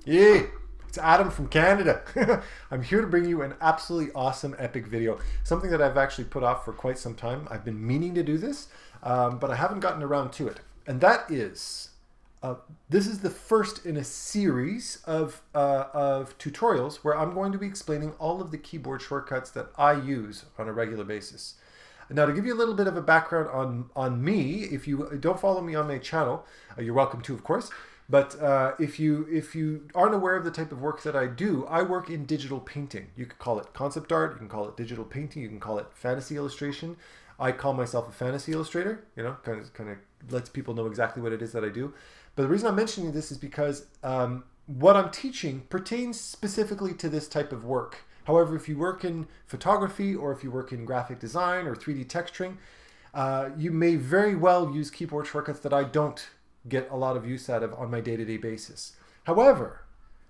Yeah, it's Adam from Canada. I'm here to bring you an absolutely awesome, epic video. Something that I've actually put off for quite some time. I've been meaning to do this, but I haven't gotten around to it. And that is, this is the first in a series of tutorials where I'm going to be explaining all of the keyboard shortcuts that I use on a regular basis. Now, to give you a little bit of a background on me, if you don't follow me on my channel, you're welcome to, of course. But if you aren't aware of the type of work that I do, I work in digital painting. You could call it concept art, you can call it digital painting, you can call it fantasy illustration. I call myself a fantasy illustrator, you know, kind of lets people know exactly what it is that I do. But the reason I'm mentioning this is because what I'm teaching pertains specifically to this type of work. However, if you work in photography or if you work in graphic design or 3D texturing, you may very well use keyboard shortcuts that I don't get a lot of use out of on my day-to-day basis. However,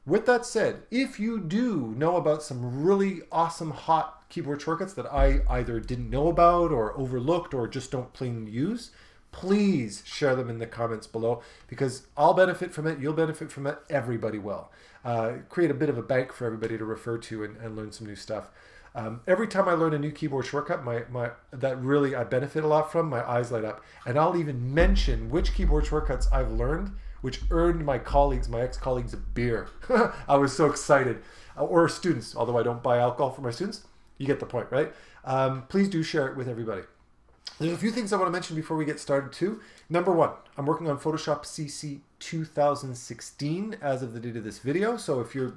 with that said, if you do know about some really awesome hot keyboard shortcuts that I either didn't know about or overlooked or just don't plain use, please share them in the comments below, because I'll benefit from it, you'll benefit from it, everybody will. Create a bit of a bank for everybody to refer to and learn some new stuff. Every time I learn a new keyboard shortcut, that really I benefit a lot from, my eyes light up. And I'll even mention which keyboard shortcuts I've learned, which earned my ex-colleagues a beer. I was so excited. Or students, although I don't buy alcohol for my students. You get the point, right? Please do share it with everybody. There's a few things I want to mention before we get started too. Number one, I'm working on Photoshop CC 2016 as of the date of this video. So if you're,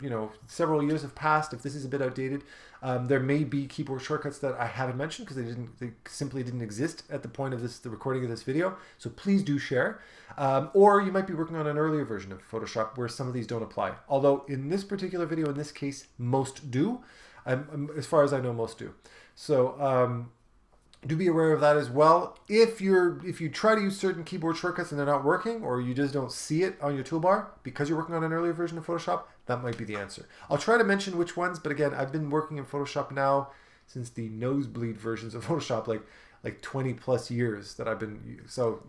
several years have passed, if this is a bit outdated, there may be keyboard shortcuts that I haven't mentioned because they simply didn't exist at the point of the recording of this video. So please do share. Or you might be working on an earlier version of Photoshop where some of these don't apply. Although in this particular video, in this case, most do. As far as I know, most do. So, do be aware of that as well. If you try to use certain keyboard shortcuts and they're not working, or you just don't see it on your toolbar because you're working on an earlier version of Photoshop, that might be the answer. I'll try to mention which ones, but again, I've been working in Photoshop now since the nosebleed versions of Photoshop, like 20 plus years that I've been, so,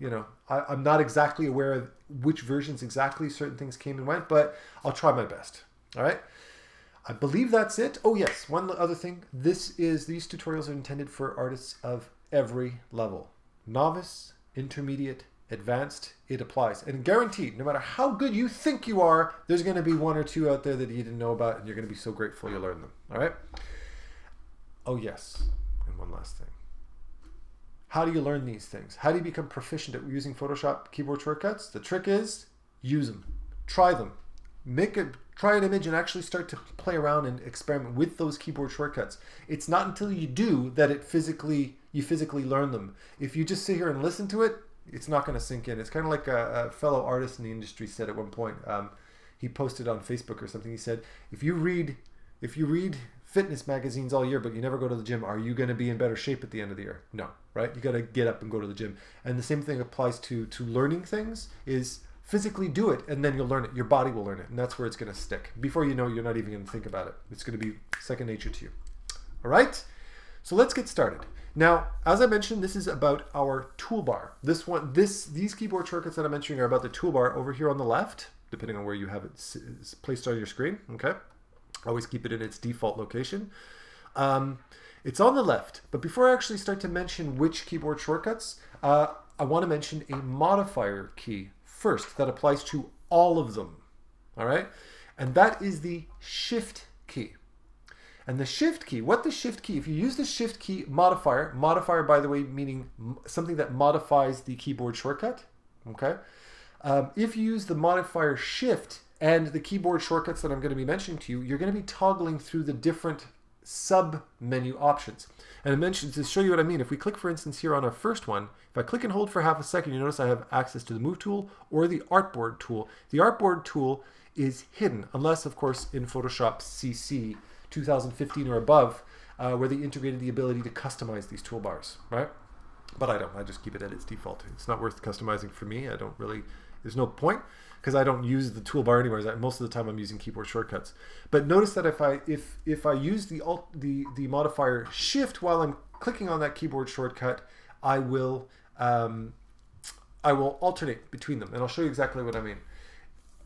I'm not exactly aware of which versions exactly certain things came and went, but I'll try my best. All right. I believe that's it. Oh yes, one other thing. These tutorials are intended for artists of every level. Novice, intermediate, advanced, it applies. And guaranteed, no matter how good you think you are, there's going to be one or two out there that you didn't know about, and you're going to be so grateful you learned them. All right? Oh yes, and one last thing. How do you learn these things? How do you become proficient at using Photoshop keyboard shortcuts? The trick is, use them. Try them. Try an image and actually start to play around and experiment with those keyboard shortcuts. It's not until you do that you physically learn them. If you just sit here and listen to it, it's not going to sink in. It's kind of like a fellow artist in the industry said at one point. He posted on Facebook or something. He said, if you read fitness magazines all year, but you never go to the gym, are you going to be in better shape at the end of the year? No, right? You got to get up and go to the gym. And the same thing applies to learning things. Is physically do it, and then you'll learn it. Your body will learn it, and that's where it's going to stick. Before you know, you're not even going to think about it. It's going to be second nature to you. All right? So let's get started. Now, as I mentioned, this is about our toolbar. These keyboard shortcuts that I'm mentioning are about the toolbar over here on the left, depending on where you have it placed on your screen. Okay? Always keep it in its default location. It's on the left, but before I actually start to mention which keyboard shortcuts, I want to mention a modifier key first that applies to all of them. All right, and that is the shift key. And the shift key, if you use the shift key modifier by the way meaning something that modifies the keyboard shortcut, okay, if you use the modifier shift and the keyboard shortcuts that I'm going to be mentioning to you, you're going to be toggling through the different sub menu options. And I mentioned, to show you what I mean, if we click, for instance, here on our first one, if I click and hold for half a second, you notice I have access to the move tool or the artboard tool. The artboard tool is hidden, unless, of course, in Photoshop CC 2015 or above, where they integrated the ability to customize these toolbars, right? But I don't. I just keep it at its default. It's not worth customizing for me. There's no point, because I don't use the toolbar anywhere. Most of the time I'm using keyboard shortcuts. But notice that if I use the modifier shift while I'm clicking on that keyboard shortcut, I will alternate between them, and I'll show you exactly what I mean.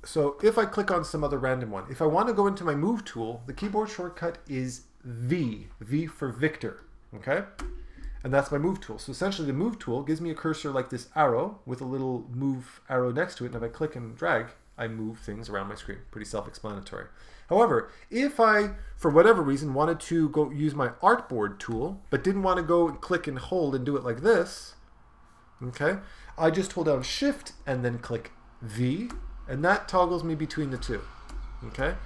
So if I click on some other random one, if I want to go into my move tool, the keyboard shortcut is V for Victor, okay? And that's my move tool. So essentially the move tool gives me a cursor like this arrow with a little move arrow next to it. And if I click and drag, I move things around my screen. Pretty self-explanatory. However, if I, for whatever reason, wanted to go use my artboard tool, but didn't want to go and click and hold and do it like this, okay, I just hold down Shift and then click V, and that toggles me between the two, okay?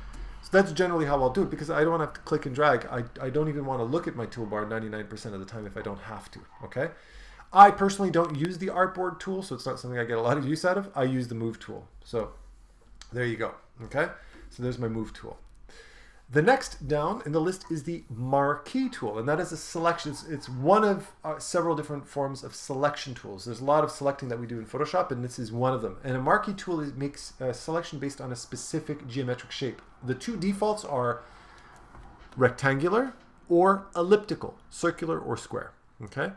So that's generally how I'll do it, because I don't want to have to click and drag. I don't even want to look at my toolbar 99% of the time if I don't have to, okay? I personally don't use the artboard tool, so it's not something I get a lot of use out of. I use the move tool. So there you go, okay? So there's my move tool. The next down in the list is the Marquee tool, and that is a selection. It's one of several different forms of selection tools. There's a lot of selecting that we do in Photoshop, and this is one of them. And a Marquee tool makes a selection based on a specific geometric shape. The two defaults are rectangular or elliptical, circular or square, okay?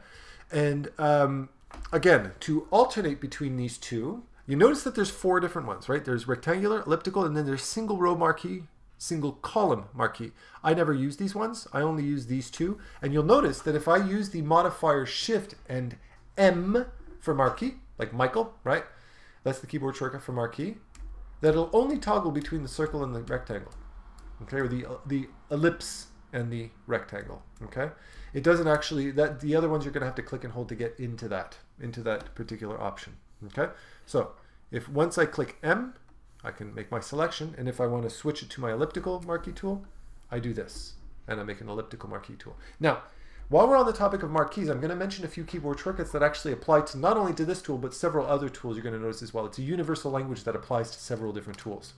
And again, to alternate between these two, you notice that there's 4 different ones, right? There's rectangular, elliptical, and then there's single row Marquee, single column Marquee. I never use these ones. I only use these two. And you'll notice that if I use the modifier Shift and M for Marquee, like Michael, right? That's the keyboard shortcut for Marquee. That it'll only toggle between the circle and the rectangle, okay, or the ellipse and the rectangle, okay? It doesn't actually, the other ones you're going to have to click and hold to get into that particular option, okay? So if once I click M, I can make my selection, and if I want to switch it to my elliptical Marquee tool, I do this, and I make an elliptical Marquee tool. Now, while we're on the topic of marquees, I'm going to mention a few keyboard shortcuts that actually apply to not only to this tool, but several other tools you're going to notice as well. It's a universal language that applies to several different tools.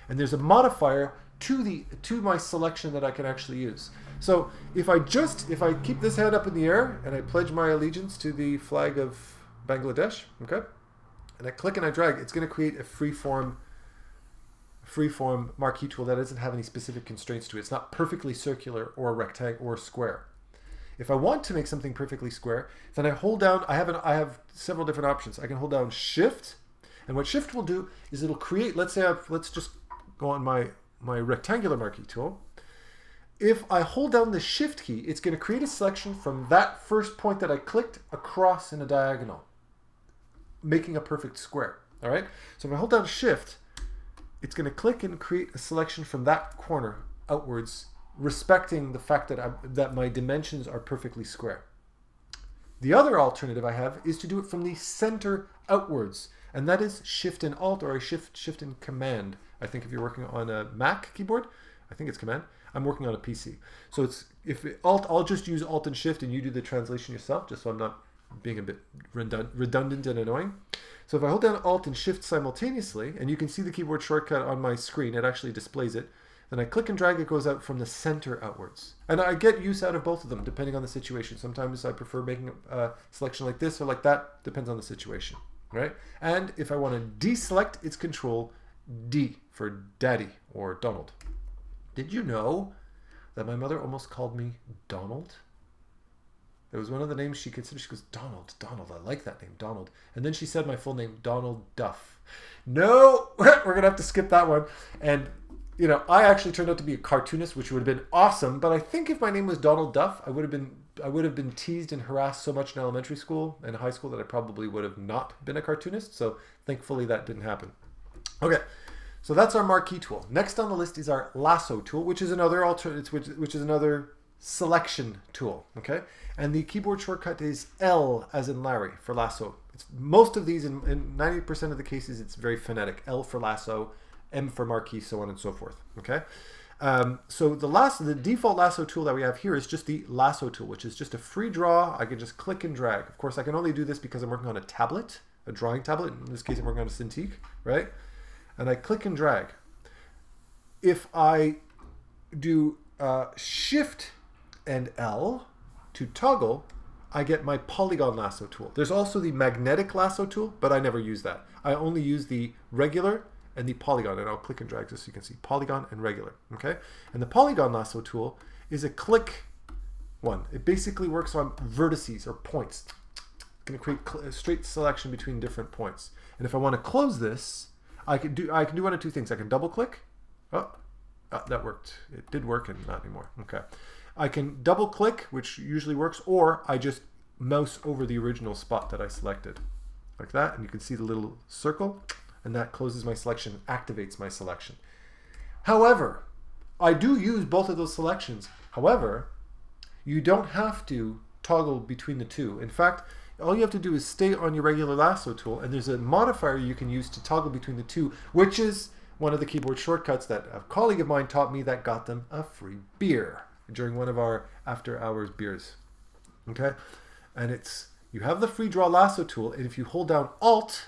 And there's a modifier to my selection that I can actually use. So if I keep this hand up in the air and I pledge my allegiance to the flag of Bangladesh, okay, and I click and I drag, it's going to create a freeform Marquee tool that doesn't have any specific constraints to it. It's not perfectly circular or rectangle or square. If I want to make something perfectly square, then I hold down, I have several different options. I can hold down Shift, and what Shift will do is it'll create, let's just go on my rectangular Marquee tool. If I hold down the Shift key, it's going to create a selection from that first point that I clicked across in a diagonal, making a perfect square, all right? So if I hold down Shift, it's going to click and create a selection from that corner outwards, respecting the fact that my dimensions are perfectly square. The other alternative I have is to do it from the center outwards, and that is Shift and Alt, or Shift and Command. I think if you're working on a Mac keyboard, I think it's Command. I'm working on a PC. So I'll just use Alt and Shift and you do the translation yourself, just so I'm not being a bit redundant and annoying. So if I hold down Alt and Shift simultaneously, and you can see the keyboard shortcut on my screen, it actually displays it. Then I click and drag, it goes out from the center outwards. And I get use out of both of them, depending on the situation. Sometimes I prefer making a selection like this or like that, depends on the situation, right? And if I want to deselect, it's Control D for Daddy or Donald. Did you know that my mother almost called me Donald? It was one of the names she considered. She goes, Donald, I like that name, Donald. And then she said my full name, Donald Duff. No, we're going to have to skip that one. And you know, I actually turned out to be a cartoonist, which would have been awesome. But I think if my name was Donald Duff, I would have been teased and harassed so much in elementary school and high school that I probably would have not been a cartoonist. So thankfully that didn't happen. Okay, so that's our Marquee tool. Next on the list is our Lasso tool, which is another which is another selection tool. Okay, and the keyboard shortcut is L as in Larry for Lasso. Most of these, in 90% of the cases, it's very phonetic. L for Lasso, M for Marquee, so on and so forth, okay? So the default Lasso tool that we have here is just the Lasso tool, which is just a free draw. I can just click and drag. Of course, I can only do this because I'm working on a tablet, a drawing tablet. In this case, I'm working on a Cintiq, right? And I click and drag. If I do Shift and L to toggle, I get my polygon lasso tool. There's also the magnetic lasso tool, but I never use that. I only use the regular and the polygon, and I'll click and drag just so you can see polygon and regular, okay? And the polygon lasso tool is a click one. It basically works on vertices or points. It's going to create a straight selection between different points. And if I want to close this, I can do one of two things. I can double click. Oh, that worked. It did work and not anymore. Okay. I can double click, which usually works, or I just mouse over the original spot that I selected. Like that, and you can see the little circle, and that closes my selection, activates my selection. However, I do use both of those selections. However, you don't have to toggle between the two. In fact, all you have to do is stay on your regular lasso tool, and there's a modifier you can use to toggle between the two, which is one of the keyboard shortcuts that a colleague of mine taught me that got them a free beer during one of our after hours beers. Okay? And it's, you have the free draw lasso tool, and if you hold down Alt,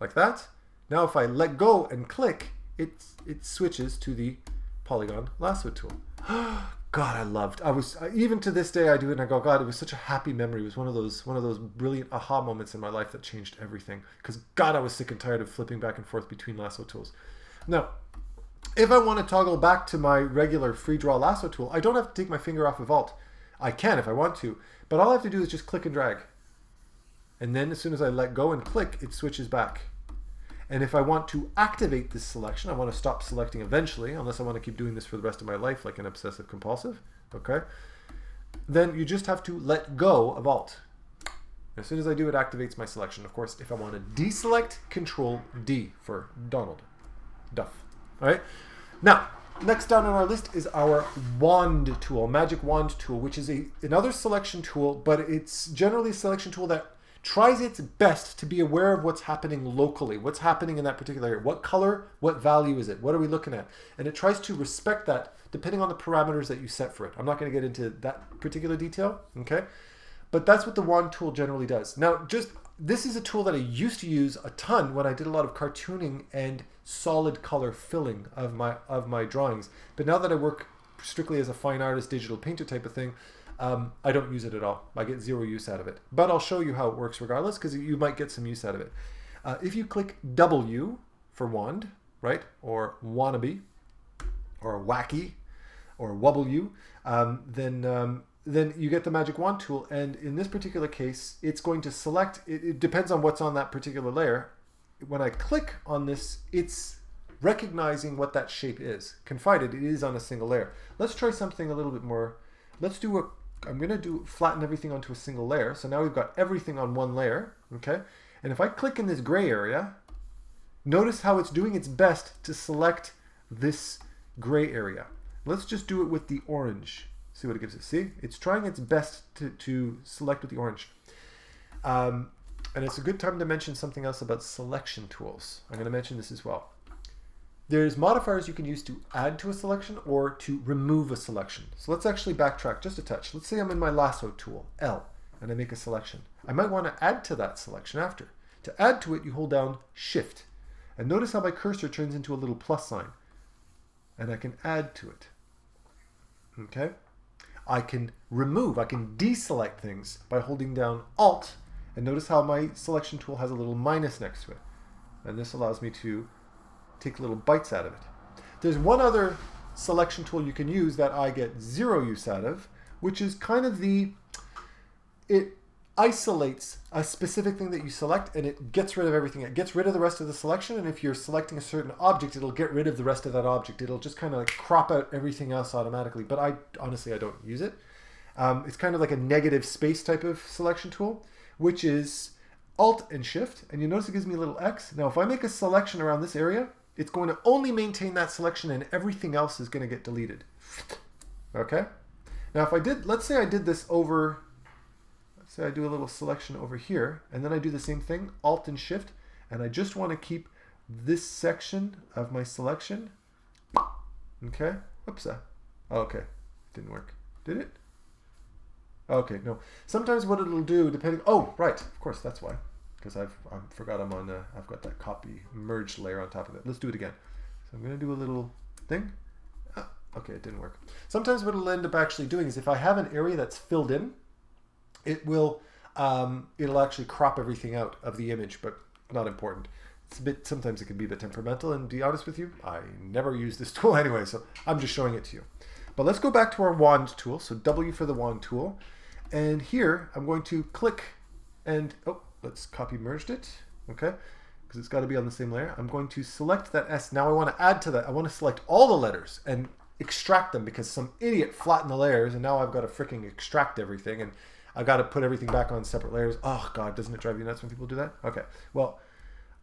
like that, now if I let go and click, it switches to the polygon lasso tool. God, even to this day I do it and I go, God, it was such a happy memory. It was one of those brilliant aha moments in my life that changed everything. Because God, I was sick and tired of flipping back and forth between lasso tools. Now, if I want to toggle back to my regular free draw lasso tool, I don't have to take my finger off of Alt. I can if I want to, but all I have to do is just click and drag. And then as soon as I let go and click, it switches back. And if I want to activate this selection, I want to stop selecting eventually, unless I want to keep doing this for the rest of my life like an obsessive compulsive, okay? Then you just have to let go of Alt. As soon as I do, it activates my selection. Of course, if I want to deselect, Control D for Donald, Duff, all right? Now, next down on our list is our wand tool, magic wand tool, which is another selection tool, but it's generally a selection tool that tries its best to be aware of what's happening locally, what's happening in that particular area. What color, what value is it? What are we looking at? And it tries to respect that depending on the parameters that you set for it. I'm not going to get into that particular detail, okay? But that's what the wand tool generally does. Now, this is a tool that I used to use a ton when I did a lot of cartooning and solid color filling of my drawings. But now that I work strictly as a fine artist, digital painter type of thing, I don't use it at all. I get zero use out of it. But I'll show you how it works regardless, because you might get some use out of it. If you click W for wand, right, or wannabe, or wacky, or wobble you, then you get the magic wand tool. And in this particular case, it's going to select, it depends on what's on that particular layer. When I click on this, it's recognizing what that shape is. Confided, it is on a single layer. Let's try something a little bit more. I'm going to flatten everything onto a single layer. So now we've got everything on one layer, okay? And if I click in this gray area, notice how it's doing its best to select this gray area. Let's just do it with the orange. See what it gives us. See? It's trying its best to select with the orange. And it's a good time to mention something else about selection tools. I'm going to mention this as well. There's modifiers you can use to add to a selection or to remove a selection. So let's actually backtrack just a touch. Let's say I'm in my lasso tool, L, and I make a selection. I might want to add to that selection after. To add to it, you hold down Shift. And notice how my cursor turns into a little plus sign. And I can add to it. Okay? I can remove, I can deselect things by holding down Alt. And notice how my selection tool has a little minus next to it. And this allows me to take little bites out of it. There's one other selection tool you can use that I get zero use out of, which is kind of it isolates a specific thing that you select and it gets rid of everything. It gets rid of the rest of the selection, and if you're selecting a certain object, it'll get rid of the rest of that object. It'll just kind of like crop out everything else automatically, but honestly, I don't use it. It's kind of like a negative space type of selection tool, which is Alt and Shift, and you notice it gives me a little X. Now, if I make a selection around this area, it's going to only maintain that selection and everything else is going to get deleted. Okay? Now, if let's say I did this over, let's say I do a little selection over here, and then I do the same thing, Alt and Shift, and I just want to keep this section of my selection. Okay? Oops. Okay. Didn't work. Did it? Okay, no. Sometimes what it'll do, depending, oh, right, of course, that's why. Because I forgot I've got that copy merged layer on top of it. Let's do it again. So I'm going to do a little thing. Okay, it didn't work. Sometimes what it'll end up actually doing is if I have an area that's filled in, it'll actually crop everything out of the image, but not important. Sometimes it can be a bit temperamental, and to be honest with you, I never use this tool anyway, so I'm just showing it to you. But let's go back to our wand tool. So W for the wand tool. And here I'm going to click and, let's copy merged it. Okay. because it's got to be on the same layer. I'm going to select that S. Now I want to add to that. I want to select all the letters and extract them because some idiot flattened the layers and now I've got to freaking extract everything and I've got to put everything back on separate layers. Oh God, doesn't it drive you nuts when people do that? Okay, well,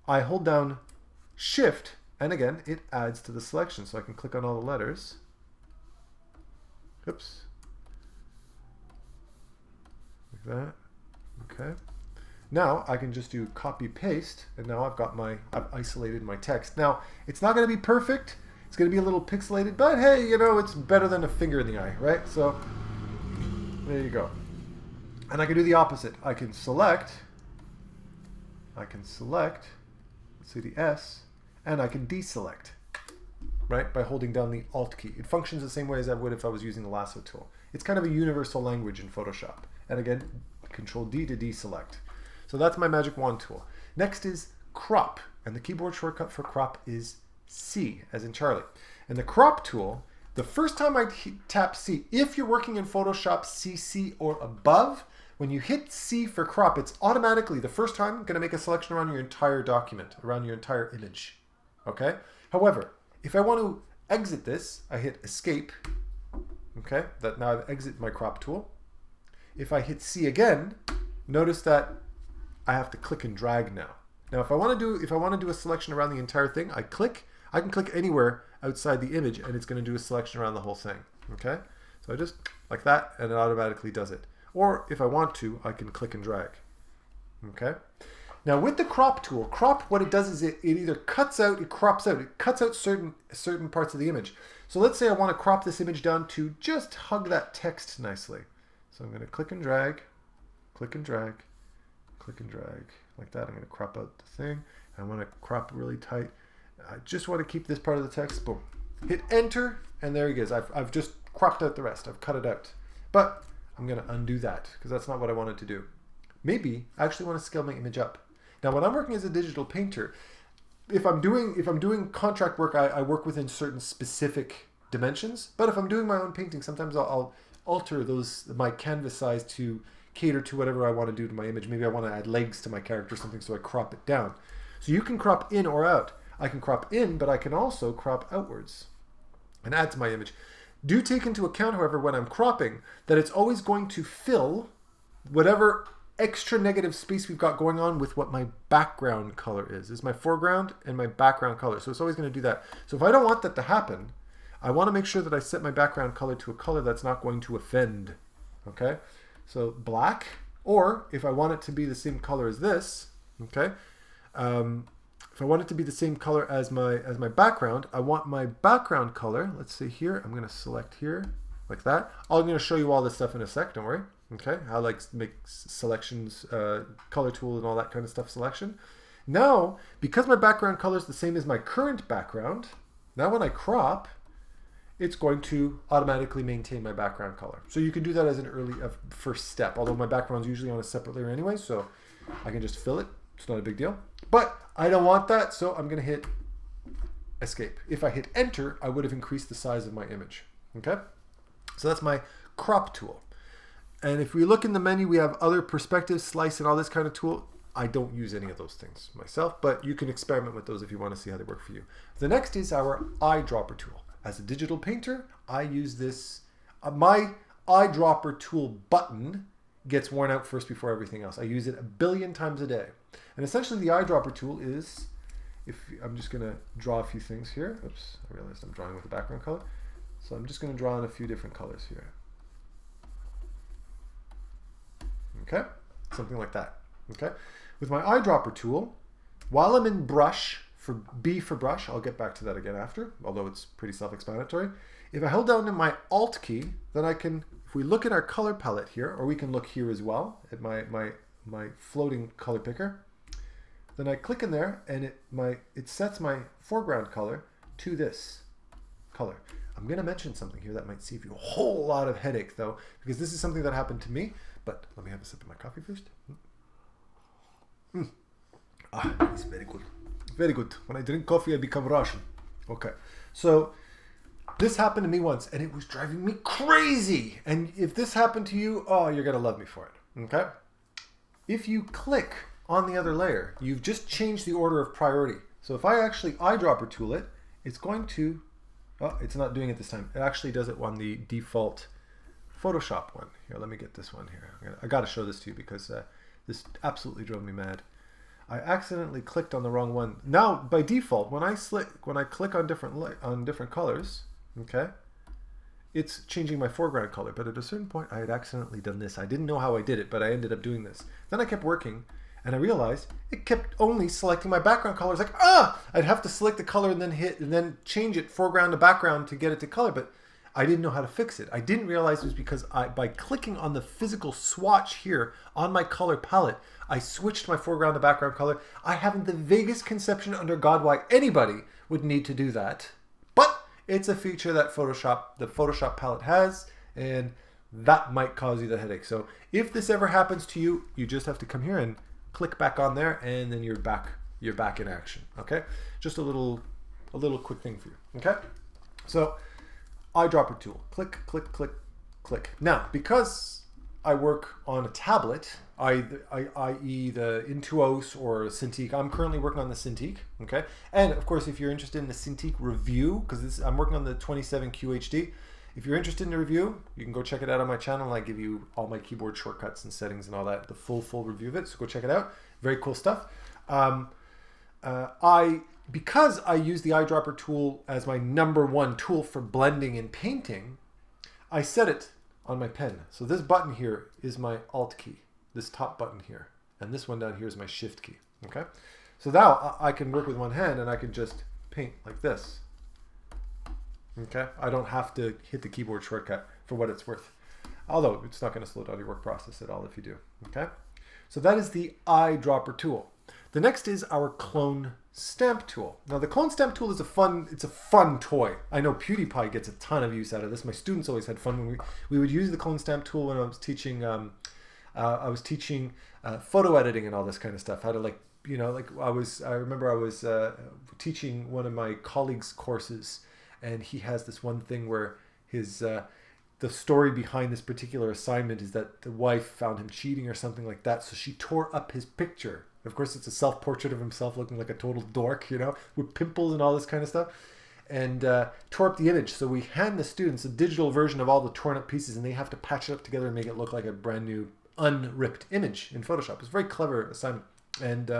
I hold down Shift and again, it adds to the selection. So I can click on all the letters. Oops. Like that. Okay. Now I can just do copy paste and now I've isolated my text. Now, it's not going to be perfect. It's going to be a little pixelated, but hey, you know, it's better than a finger in the eye, right? So there you go. And I can do the opposite. I can select, let's see the S, and I can deselect, right? By holding down the Alt key. It functions the same way as I would if I was using the Lasso tool. It's kind of a universal language in Photoshop. And again, Control D to deselect. So that's my magic wand tool. Next is crop, and the keyboard shortcut for crop is C, as in Charlie. And the crop tool, the first time I tap C, if you're working in Photoshop CC or above, when you hit C for crop, it's automatically, the first time, going to make a selection around your entire document, around your entire image. Okay? However, if I want to exit this, I hit Escape. Okay? That now I've exited my crop tool. If I hit C again, notice that I have to click and drag now. Now, if I want to do a selection around the entire thing, I can click anywhere outside the image and it's going to do a selection around the whole thing. Okay? So I just like that and it automatically does it. Or if I want to, I can click and drag. Okay? Now with the crop tool, crop, what it does is it either cuts out, it crops out, it cuts out certain parts of the image. So let's say I want to crop this image down to just hug that text nicely. So I'm going to click and drag, click and drag, click and drag like that. I'm going to crop out the thing. I want to crop really tight. I just want to keep this part of the text. Boom. Hit enter, and there he is. I've just cropped out the rest. I've cut it out. But I'm going to undo that because that's not what I wanted to do. Maybe I actually want to scale my image up. Now, when I'm working as a digital painter, if I'm doing contract work, I work within certain specific dimensions. But if I'm doing my own painting, sometimes I'll alter my canvas size to cater to whatever I want to do to my image. Maybe I want to add legs to my character or something, so I crop it down. So you can crop in or out. I can crop in, but I can also crop outwards and add to my image. Do take into account, however, when I'm cropping, that it's always going to fill whatever extra negative space we've got going on with what my background color is. This is my foreground and my background color. So it's always going to do that. So if I don't want that to happen, I want to make sure that I set my background color to a color that's not going to offend. Okay? So black, or if I want it to be the same color as this, okay? If I want it to be the same color as my background, I want my background color, let's see here, I'm going to select here, like that. I'm going to show you all this stuff in a sec, don't worry. Okay, how I make selections, color tool and all that kind of stuff selection. Now, because my background color is the same as my current background, now when I crop, it's going to automatically maintain my background color. So you can do that as an first step, although my background's usually on a separate layer anyway, so I can just fill it. It's not a big deal. But I don't want that, so I'm going to hit Escape. If I hit Enter, I would have increased the size of my image. Okay? So that's my crop tool. And if we look in the menu, we have other perspective, slice, and all this kind of tool. I don't use any of those things myself, but you can experiment with those if you want to see how they work for you. The next is our Eyedropper tool. As a digital painter, I use this. My Eyedropper tool button gets worn out first before everything else. I use it 1 billion times a day. And essentially the Eyedropper tool is, I'm just going to draw a few things here. Oops, I realized I'm drawing with the background color. So I'm just going to draw in a few different colors here. Okay, something like that. Okay, with my Eyedropper tool, while I'm in brush, for B for brush, I'll get back to that again after, although it's pretty self-explanatory. If I hold down my Alt key, then I can, if we look at our color palette here, or we can look here as well at my floating color picker, then I click in there and it sets my foreground color to this color. I'm going to mention something here that might save you a whole lot of headache though, because this is something that happened to me. But let me have a sip of my coffee first. It's very good. Very good. When I drink coffee, I become Russian. Okay. So this happened to me once, and it was driving me crazy. And if this happened to you, oh, you're going to love me for it. Okay? If you click on the other layer. You've just changed the order of priority. So if I actually eyedropper tool it, it's going to, oh, it's not doing it this time. It actually does it on the default Photoshop one. Here, let me get this one here. I got to show this to you because this absolutely drove me mad. I accidentally clicked on the wrong one. Now, by default, when I click on different colors, okay, it's changing my foreground color. But at a certain point, I had accidentally done this. I didn't know how I did it, but I ended up doing this. Then I kept working, and I realized it kept only selecting my background color. It's like, I'd have to select the color and then change it foreground to background to get it to color. But I didn't know how to fix it. I didn't realize it was because by clicking on the physical swatch here on my color palette, I switched my foreground to background color. I haven't the vaguest conception under God why anybody would need to do that. But it's a feature that the Photoshop palette has, and that might cause you the headache. So if this ever happens to you, you just have to come here and click back on there, and then you're back in action. Okay? Just a little quick thing for you. Okay? So eyedropper tool. Click, click, click, click. Now, because I work on a tablet, i.e. the Intuos or Cintiq, I'm currently working on the Cintiq, okay? And of course, if you're interested in the Cintiq review, because I'm working on the 27 QHD, if you're interested in the review, you can go check it out on my channel. I give you all my keyboard shortcuts and settings and all that, the full review of it, so go check it out. Very cool stuff. Because I use the eyedropper tool as my #1 tool for blending and painting, I set it on my pen. So this button here is my Alt key, this top button here, and this one down here is my Shift key, okay? So now I can work with one hand and I can just paint like this, okay? I don't have to hit the keyboard shortcut for what it's worth, although it's not going to slow down your work process at all if you do, okay? So that is the eyedropper tool. The next is our clone stamp tool. Now the clone stamp tool is a fun toy. I know PewDiePie gets a ton of use out of this. My students always had fun when we would use the clone stamp tool when I was teaching. Photo editing and all this kind of stuff. How to I remember I was teaching one of my colleagues' courses, and he has this one thing where the story behind this particular assignment is that the wife found him cheating or something like that, so she tore up his picture. Of course, it's a self-portrait of himself looking like a total dork, you know, with pimples and all this kind of stuff, and tore up the image. So we hand the students a digital version of all the torn up pieces, and they have to patch it up together and make it look like a brand new unripped image in Photoshop. It's a very clever assignment, and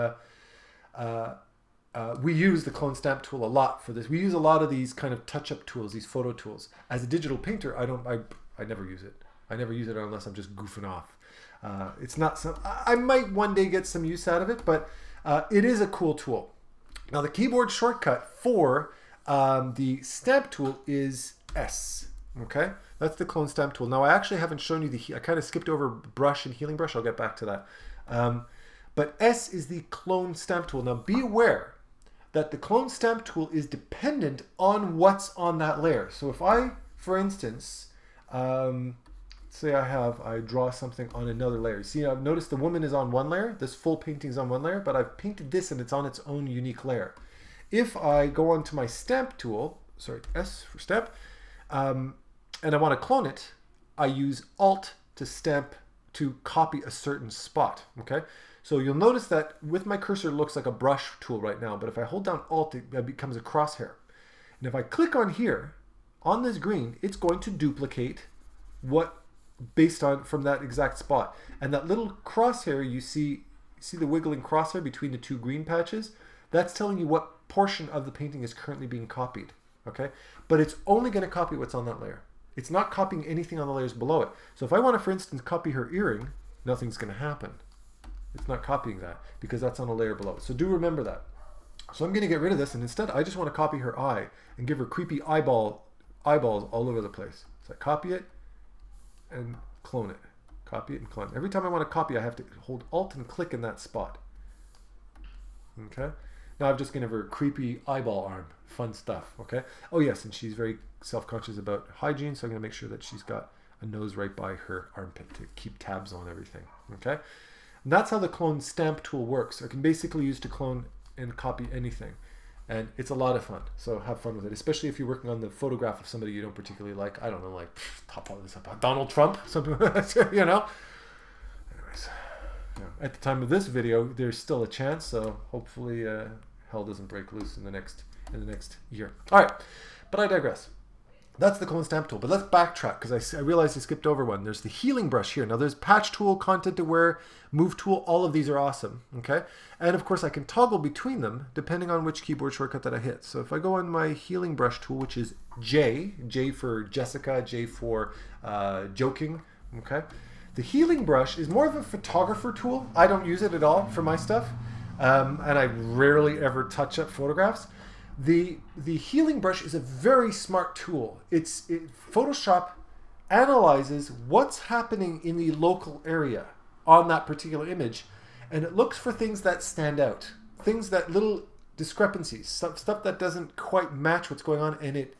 we use the clone stamp tool a lot for this. We use a lot of these kind of touch-up tools, these photo tools. As a digital painter, I never use it. I never use it unless I'm just goofing off. It's not some. I might one day get some use out of it, but it is a cool tool. Now the keyboard shortcut for the stamp tool is S. Okay, that's the clone stamp tool. Now I actually haven't shown you I kind of skipped over brush and healing brush. I'll get back to that. But S is the clone stamp tool. Now be aware that the clone stamp tool is dependent on what's on that layer. So if I, for instance, say I draw something on another layer. See, I've noticed the woman is on one layer. This full painting is on one layer, but I've painted this and it's on its own unique layer. If I go onto my stamp tool, sorry, S for stamp, and I want to clone it, I use Alt to copy a certain spot, okay? So you'll notice that with my cursor, it looks like a brush tool right now, but if I hold down Alt, it becomes a crosshair. And if I click on here, on this green, it's going to duplicate from that exact spot. And that little crosshair, you see the wiggling crosshair between the two green patches? That's telling you what portion of the painting is currently being copied, okay? But it's only going to copy what's on that layer. It's not copying anything on the layers below it. So if I want to, for instance, copy her earring, nothing's going to happen. It's not copying that because that's on a layer below it. So do remember that. So I'm going to get rid of this, and instead I just want to copy her eye and give her creepy eyeballs all over the place. So I copy it and clone it. Copy it and clone it. Every time I want to copy, I have to hold Alt and click in that spot. Okay? Now I'm just going to have her creepy eyeball arm. Fun stuff, okay? Oh yes, and she's very self-conscious about hygiene, so I'm going to make sure that she's got a nose right by her armpit to keep tabs on everything, okay? And that's how the clone stamp tool works. I can basically use to clone and copy anything, and it's a lot of fun, so have fun with it, especially if you're working on the photograph of somebody you don't particularly like. I don't know, like Donald Trump, something like that, you know? Anyways, yeah. at the time of this video, there's still a chance, so hopefully hell doesn't break loose in the next year. All right, but I digress. That's the clone stamp tool, but let's backtrack because I realized I skipped over one. There's the healing brush here. Now there's patch tool, content aware, move tool. All of these are awesome, okay? And of course I can toggle between them depending on which keyboard shortcut that I hit. So if I go on my healing brush tool, which is J for Jessica, J for joking, okay? The healing brush is more of a photographer tool. I don't use it at all for my stuff, and I rarely ever touch up photographs. The healing brush is a very smart tool. Photoshop analyzes what's happening in the local area on that particular image, and it looks for things that stand out, things that little discrepancies, stuff that doesn't quite match what's going on, and it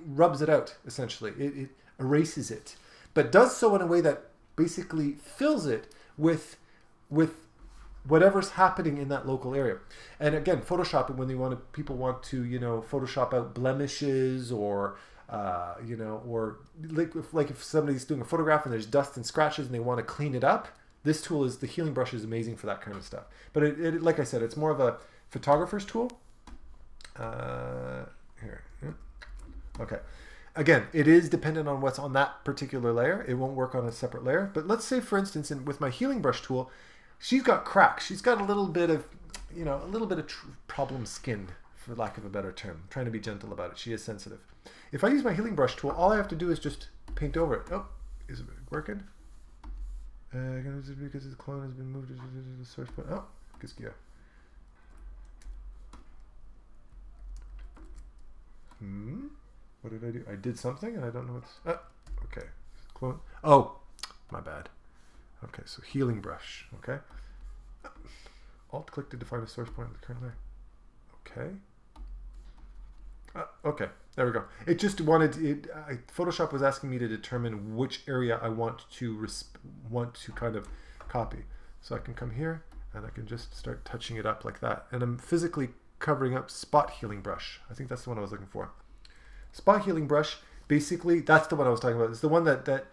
rubs it out, essentially. It erases it, but does so in a way that basically fills it with whatever's happening in that local area. And again, Photoshop, when people want to, Photoshop out blemishes or, or like if somebody's doing a photograph and there's dust and scratches and they want to clean it up, the healing brush is amazing for that kind of stuff. But it like I said, it's more of a photographer's tool. Here. Okay. Again, it is dependent on what's on that particular layer. It won't work on a separate layer. But let's say, for instance, with my healing brush tool, she's got cracks. She's got a little bit of, problem skin, for lack of a better term. I'm trying to be gentle about it. She is sensitive. If I use my healing brush tool, all I have to do is just paint over it. Oh, is it working? Because the clone has been moved to the source point. Oh, qu'est-ce qu'il y a? What did I do? I did something and I don't know what's... Oh, okay. Clone. Oh, my bad. Okay, so healing brush. Okay. Alt-click to define a source point of the current layer. Okay. Okay, there we go. It just Photoshop was asking me to determine which area I want to kind of copy. So I can come here and I can just start touching it up like that. And I'm physically covering up spot healing brush. I think that's the one I was looking for. Spot healing brush, basically, that's the one I was talking about. It's the one that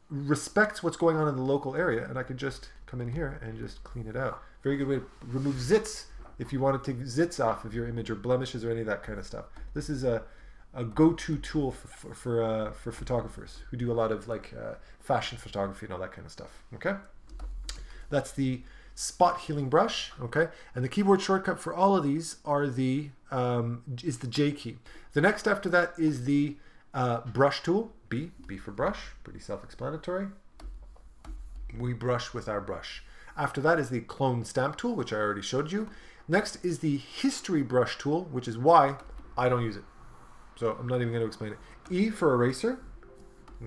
respects what's going on in the local area, and I can just come in here and just clean it out. Very good way to remove zits if you want to take zits off of your image or blemishes or any of that kind of stuff. This is a go-to tool for photographers who do a lot of fashion photography and all that kind of stuff. Okay, that's the spot healing brush. Okay, and the keyboard shortcut for all of these are is the J key. The next after that is the brush tool. B for brush, pretty self-explanatory. We brush with our brush. After that is the clone stamp tool, which I already showed you. Next is the history brush tool, which is why I don't use it. So I'm not even going to explain it. E for eraser.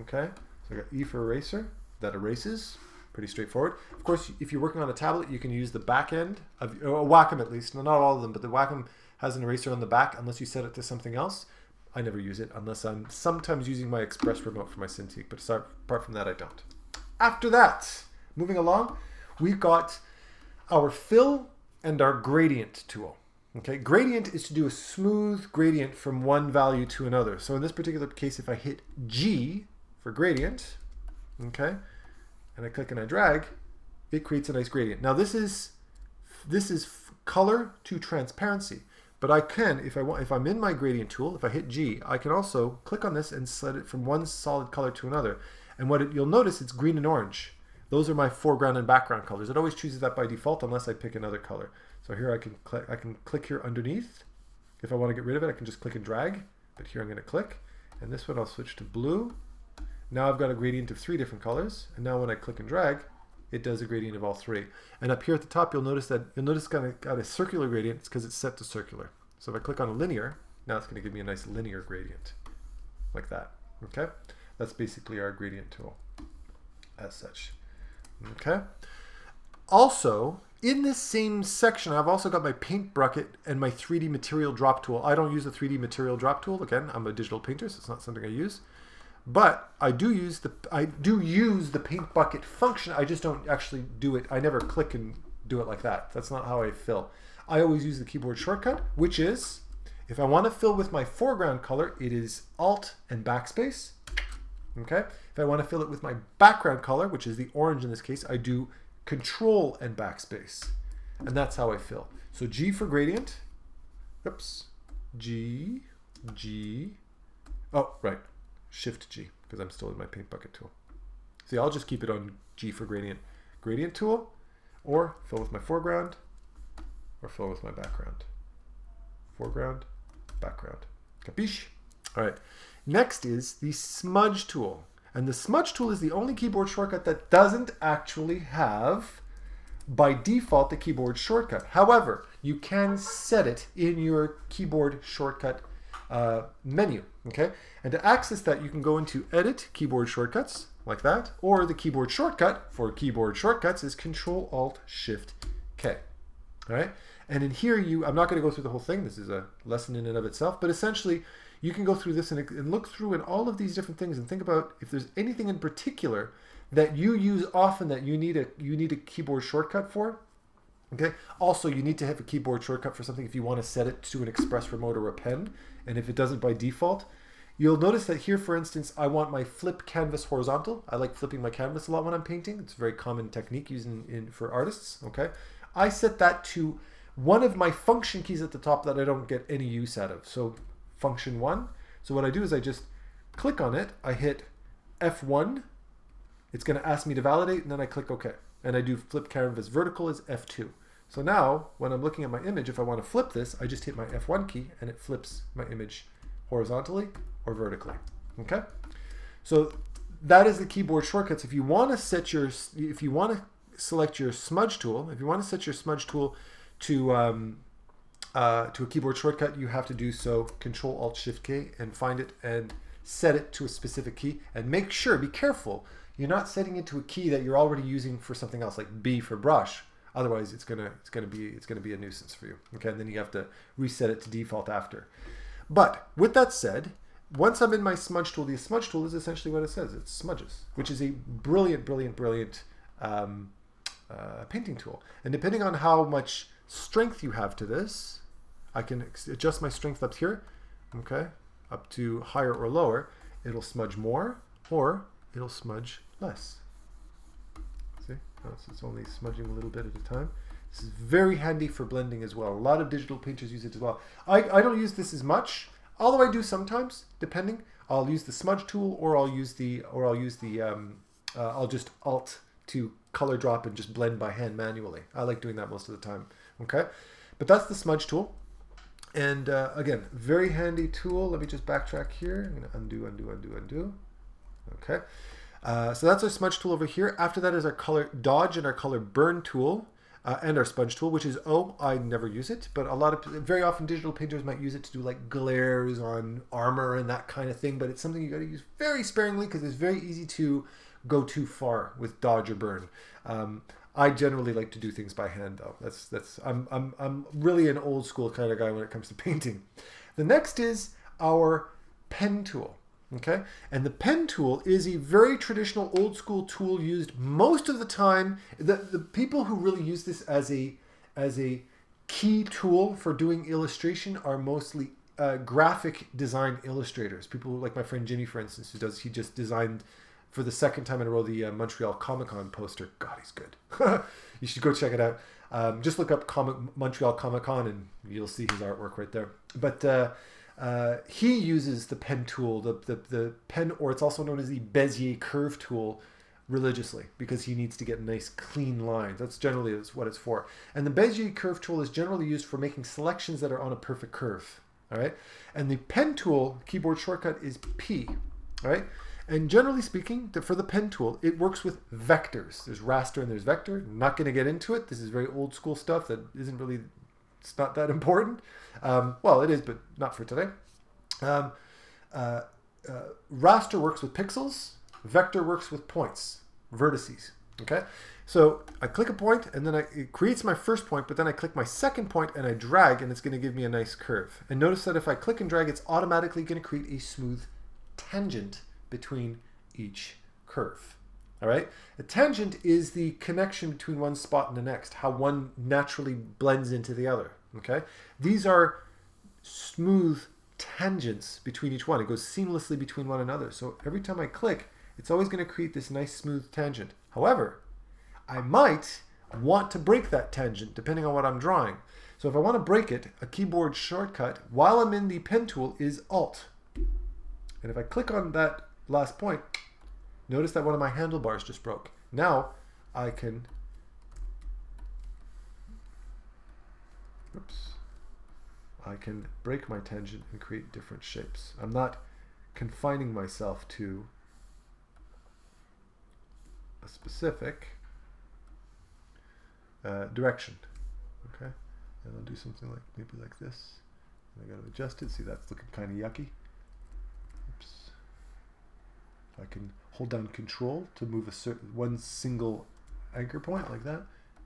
Okay, so I got E for eraser. That erases. Pretty straightforward. Of course, if you're working on a tablet, you can use the back end of a Wacom at least. No, not all of them, but the Wacom has an eraser on the back unless you set it to something else. I never use it unless I'm sometimes using my Express remote for my Cintiq, but apart from that, I don't. After that, moving along, we've got our fill and our gradient tool. Okay, gradient is to do a smooth gradient from one value to another. So in this particular case, if I hit G for gradient, okay, and I click and I drag, it creates a nice gradient. Now this is color to transparency. But I can, if I'm in my gradient tool, if I hit G, I can also click on this and set it from one solid color to another. And you'll notice it's green and orange. Those are my foreground and background colors. It always chooses that by default unless I pick another color. So here I can click here underneath. If I want to get rid of it, I can just click and drag. But here I'm going to click. And this one I'll switch to blue. Now I've got a gradient of 3 different colors. And now when I click and drag, it does a gradient of all 3. And up here at the top, you'll notice got a circular gradient. It's because it's set to circular. So if I click on a linear, now it's going to give me a nice linear gradient, like that. Okay, that's basically our gradient tool, as such. Okay. Also, in this same section, I've also got my paint bucket and my 3D material drop tool. I don't use the 3D material drop tool. Again, I'm a digital painter, so it's not something I use. But I do use the paint bucket function. I just don't actually do it. I never click and do it like that. That's not how I fill. I always use the keyboard shortcut, which is, if I want to fill with my foreground color, it is Alt and Backspace. Okay. If I want to fill it with my background color, which is the orange in this case, I do Control and backspace. And that's how I fill. So G for gradient. Oops. G, G. Oh, right. Shift G, because I'm still in my paint bucket tool. See, I'll just keep it on G for gradient. Gradient tool, or fill with my foreground, or fill with my background. Foreground, background. Capiche? All right. Next is the smudge tool. And the smudge tool is the only keyboard shortcut that doesn't actually have, by default, the keyboard shortcut. However, you can set it in your keyboard shortcut menu, okay? And to access that, you can go into Edit, Keyboard Shortcuts, like that, or the keyboard shortcut for keyboard shortcuts is Control-Alt-Shift-K, all right? And in here, I'm not gonna go through the whole thing. This is a lesson in and of itself, but essentially, you can go through this and look through in all of these different things and think about if there's anything in particular that you use often that you need a keyboard shortcut for. Okay. Also, you need to have a keyboard shortcut for something if you want to set it to an express remote or a pen. And if it doesn't by default, you'll notice that here, for instance, I want my flip canvas horizontal. I like flipping my canvas a lot when I'm painting. It's a very common technique used for artists. Okay. I set that to one of my function keys at the top that I don't get any use out of. So function 1. So what I do is I just click on it. I hit F1. It's going to ask me to validate, and then I click OK. And I do flip canvas vertical as F2. So now, when I'm looking at my image, if I want to flip this, I just hit my F1 key, and it flips my image horizontally or vertically. Okay? So that is the keyboard shortcuts. If you want to select your smudge tool, if you want to set your smudge tool to a keyboard shortcut, you have to do so Control-Alt-Shift-K and find it and set it to a specific key. And make sure, be careful, you're not setting it to a key that you're already using for something else, like B for brush. Otherwise, it's gonna be a nuisance for you. Okay, and then you have to reset it to default after. But with that said, once I'm in my smudge tool, the smudge tool is essentially what it says. It's smudges, which is a brilliant painting tool. And depending on how much strength you have to this, I can adjust my strength up here, okay, up to higher or lower. It'll smudge more or it'll smudge less. See, it's only smudging a little bit at a time. This is very handy for blending as well. A lot of digital painters use it as well. I don't use this as much, although I do sometimes, depending. I'll use the smudge tool, or I'll just Alt to color drop and just blend by hand manually. I like doing that most of the time. Okay, but that's the smudge tool. And again, very handy tool. Let me just backtrack here. I'm going to undo. Okay, so that's our smudge tool over here. After that is our color dodge and our color burn tool and our sponge tool, which is O. I never use it, but very often digital painters might use it to do like glares on armor and that kind of thing. But it's something you got to use very sparingly because it's very easy to go too far with dodge or burn. I generally like to do things by hand, though. I'm really an old school kind of guy when it comes to painting. The next is our pen tool. Okay, and the pen tool is a very traditional old school tool used most of the time. The people who really use this as a key tool for doing illustration are mostly graphic design illustrators. People like my friend Jimmy, for instance, he just designed for the second time in a row the Montreal Comic-Con poster. God, he's good. You should go check it out. Just look up Montreal Comic-Con and you'll see his artwork right there. But he uses the pen tool, the pen, or it's also known as the Bezier curve tool, religiously because he needs to get nice clean lines. That's generally what it's for. And the Bezier curve tool is generally used for making selections that are on a perfect curve. All right. And the pen tool keyboard shortcut is P. All right. And generally speaking, for the pen tool, it works with vectors. There's raster and there's vector. I'm not going to get into it. This is very old school stuff that isn't really, it's not that important. Well, it is, but not for today. Raster works with pixels. Vector works with points, vertices. Okay, so I click a point and then it creates my first point, but then I click my second point and I drag and it's going to give me a nice curve. And notice that if I click and drag, it's automatically going to create a smooth tangent between each curve. All right, a tangent is the connection between one spot and the next, how one naturally blends into the other. Okay, these are smooth tangents between each one. It goes seamlessly between one another. So every time I click, it's always going to create this nice smooth tangent. However, I might want to break that tangent depending on what I'm drawing. So if I want to break it, a keyboard shortcut while I'm in the pen tool is Alt. And if I click on that last point, notice that one of my handlebars just broke. Now I can, I can break my tangent and create different shapes. I'm not confining myself to a specific direction. Okay, and I'll do something like maybe like this. And I got to adjust it. See, that's looking kind of yucky. Oops. I can hold down Control to move one single anchor point like that,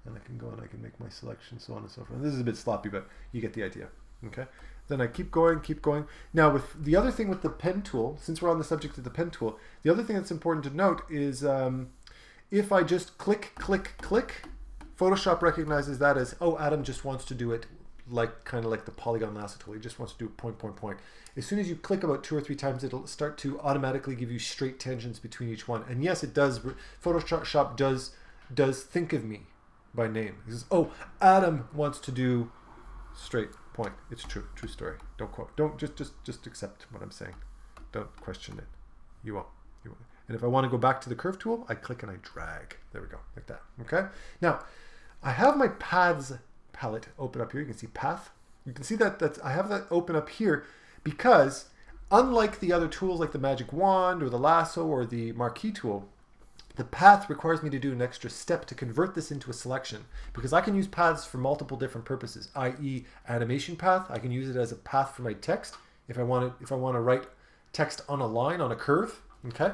and I can go and I can make my selection, so on and so forth. And this is a bit sloppy, but you get the idea. Okay. Then I keep going, keep going. Now, with the other thing with the pen tool, since we're on the subject of the pen tool, the other thing that's important to note is if I just click, click, click, Photoshop recognizes that as, oh, Adam just wants to do it like kind of like the polygon lasso tool. He just wants to do point, point, point. As soon as you click about 2 or 3 times, it'll start to automatically give you straight tangents between each one. And yes, it does. Photoshop does think of me by name. He says, oh, Adam wants to do straight point. It's true story. Don't quote. Don't just accept what I'm saying. Don't question it. You won't. You won't. And if I want to go back to the curve tool, I click and I drag. There we go, like that. Okay. Now, I have my paths palette open up here. You can see path. You can see that I have that open up here because unlike the other tools like the magic wand or the lasso or the marquee tool, the path requires me to do an extra step to convert this into a selection, because I can use paths for multiple different purposes, i.e. animation path. I can use it as a path for my text if I want to write text on a line, on a curve, okay?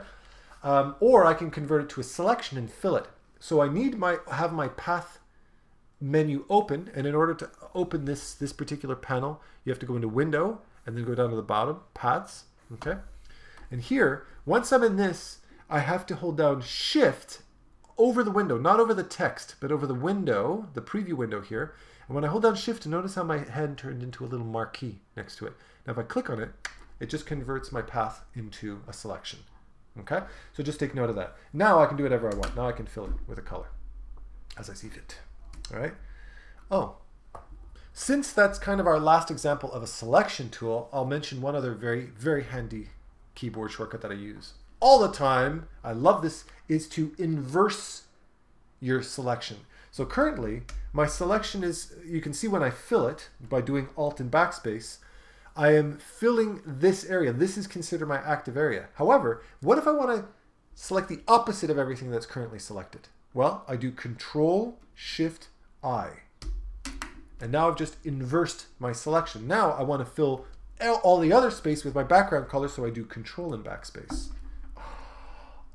Or I can convert it to a selection and fill it. So I need have my path menu open, and in order to open this particular panel, you have to go into Window and then go down to the bottom, Paths, okay? And here, once I'm in this, I have to hold down Shift over the window, not over the text, but over the window, the preview window here. And when I hold down Shift, notice how my hand turned into a little marquee next to it. Now if I click on it, it just converts my path into a selection. Okay, so just take note of that. Now I can do whatever I want. Now I can fill it with a color as I see fit. All right. Oh, since that's kind of our last example of a selection tool, I'll mention one other very, very handy keyboard shortcut that I use all the time. I love this, is to inverse your selection. So currently my selection is, you can see when I fill it by doing Alt and Backspace, I am filling this area. This is considered my active area. However, what if I want to select the opposite of everything that's currently selected? Well, I do Control Shift I. And now I've just inversed my selection. Now I want to fill all the other space with my background color, so I do Control and Backspace.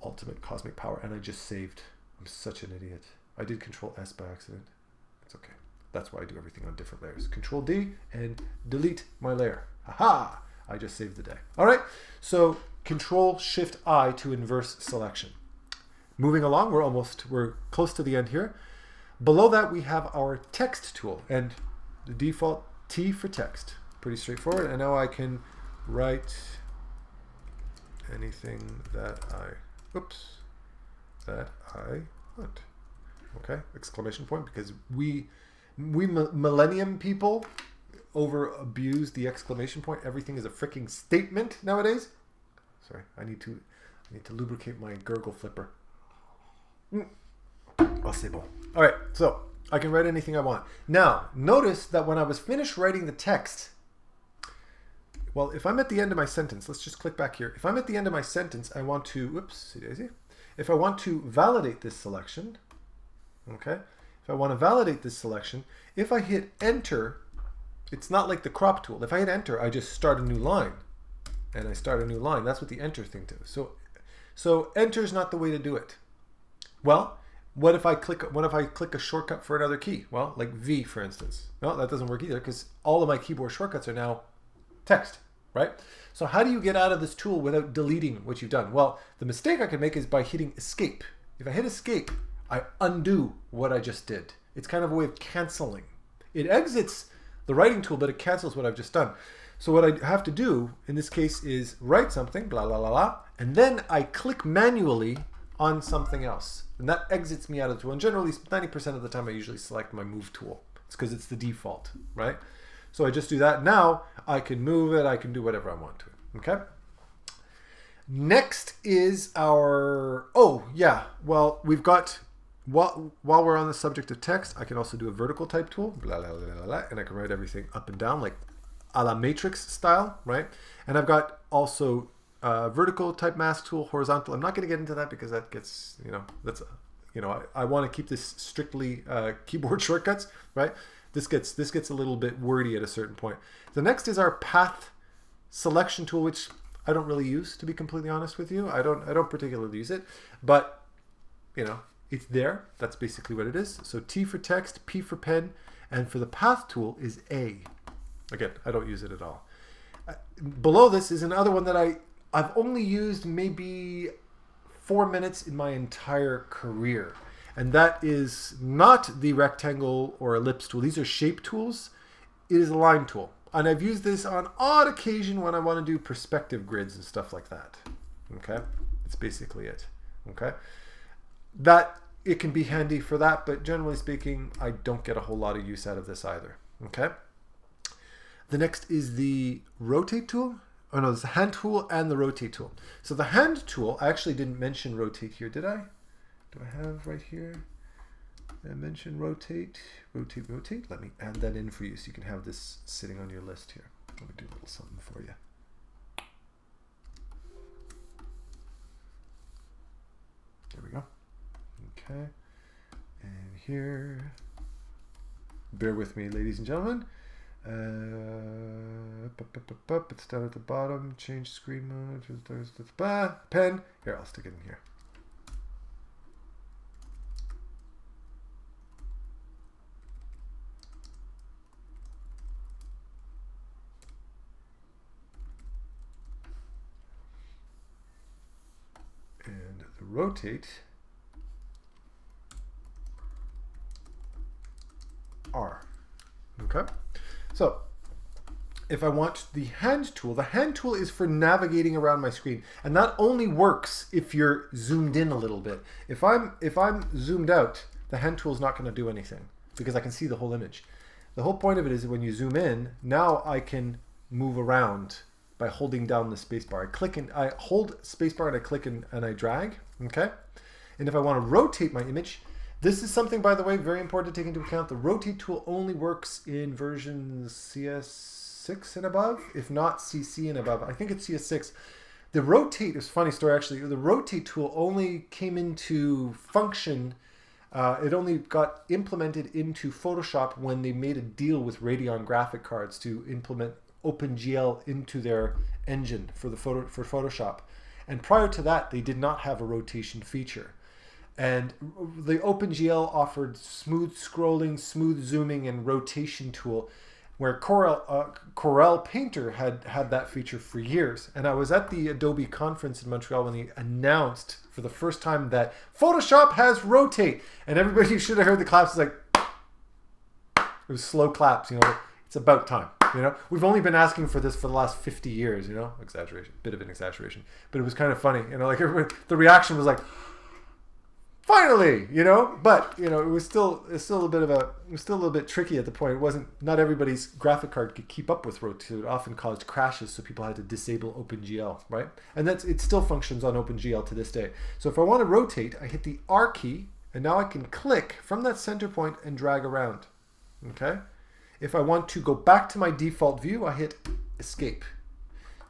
Ultimate cosmic power, and I just saved. I'm such an idiot. I did Control S by accident. It's okay. That's why I do everything on different layers. Control D and delete my layer. Haha! I just saved the day. All right, so Control Shift I to inverse selection. Moving along, we're close to the end here. Below that we have our text tool, and the default T for text. Pretty straightforward. And now I can write anything that I want. Okay, exclamation point, because we millennium people over abuse the exclamation point. Everything is a freaking statement nowadays. Sorry, I need to lubricate my gurgle flipper. Oh, c'est bon. All right, so I can write anything I want. Now, notice that when I was finished writing the text, well, if I'm at the end of my sentence, let's just click back here. If I'm at the end of my sentence, I want to, whoops, daisy. If I want to validate this selection, okay, if I want to validate this selection, if I hit Enter, it's not like the crop tool. If I hit Enter, I just start a new line, and I start a new line. That's what the Enter thing does. So Enter is not the way to do it. Well, what if I click a shortcut for another key? Well, like V, for instance. No, that doesn't work either, because all of my keyboard shortcuts are now text, right? So how do you get out of this tool without deleting what you've done? Well, the mistake I can make is by hitting Escape. If I hit Escape, I undo what I just did. It's kind of a way of canceling. It exits the writing tool, but it cancels what I've just done. So what I have to do in this case is write something, blah, blah, blah, blah, and then I click manually on something else. And that exits me out of the tool. And generally, 90% of the time, I usually select my move tool. It's because it's the default, right? So I just do that. Now I can move it. I can do whatever I want to. Okay. Next is our, oh yeah, well, we've got, while we're on the subject of text, I can also do a vertical type tool, blah, blah, blah, blah, blah, and I can write everything up and down like a la matrix style, right? And I've got also vertical type mask tool, horizontal. I'm not going to get into that because that gets, I want to keep this strictly keyboard shortcuts, right? This gets a little bit wordy at a certain point. The next is our path selection tool, which I don't really use, to be completely honest with you. I don't particularly use it, but it's there. That's basically what it is. So T for text, P for pen, and for the path tool is A. Again, I don't use it at all. Below this is another one that I've only used maybe 4 minutes in my entire career. And that is not the rectangle or ellipse tool. These are shape tools. It is a line tool. And I've used this on odd occasion when I want to do perspective grids and stuff like that. Okay? That's basically it. Okay? That, it can be handy for that, but generally speaking, I don't get a whole lot of use out of this either. Okay? The next is the rotate tool. Oh no, it's the hand tool and the rotate tool. So the hand tool, I actually didn't mention rotate here, did I? Do I have right here? I mentioned rotate, rotate, rotate. Let me add that in for you so you can have this sitting on your list here. Let me do a little something for you. There we go. Okay. And here, bear with me, ladies and gentlemen. It's down at the bottom. Change screen mode. Pen. Here, I'll stick it in here. And the rotate R. Okay. So if I want the hand tool is for navigating around my screen, and that only works if you're zoomed in a little bit. If I'm zoomed out, the hand tool is not going to do anything because I can see the whole image. The whole point of it is that when you zoom in, now I can move around by holding down the spacebar. I hold spacebar and I click and I drag. Okay, and if I want to rotate my image. This is something, by the way, very important to take into account. The rotate tool only works in versions CS6 and above, if not CC and above. I think it's CS6. The rotate is a funny story, actually. The rotate tool only came into function. It only got implemented into Photoshop when they made a deal with Radeon graphic cards to implement OpenGL into their engine for Photoshop. And prior to that, they did not have a rotation feature. And the OpenGL offered smooth scrolling, smooth zooming, and rotation tool, where Corel Painter had that feature for years. And I was at the Adobe conference in Montreal when they announced for the first time that Photoshop has rotate, and everybody should have heard the claps. It was like, it was slow claps. It's about time. We've only been asking for this for the last 50 years. Exaggeration, bit of an exaggeration, but it was kind of funny. Like everybody, the reaction was like, finally, but it was still a little bit tricky at the point. It wasn't, not everybody's graphic card could keep up with rotate. It often caused crashes, so people had to disable OpenGL, right? And it still functions on OpenGL to this day. So if I want to rotate, I hit the R key, and now I can click from that center point and drag around. Okay. If I want to go back to my default view, I hit Escape.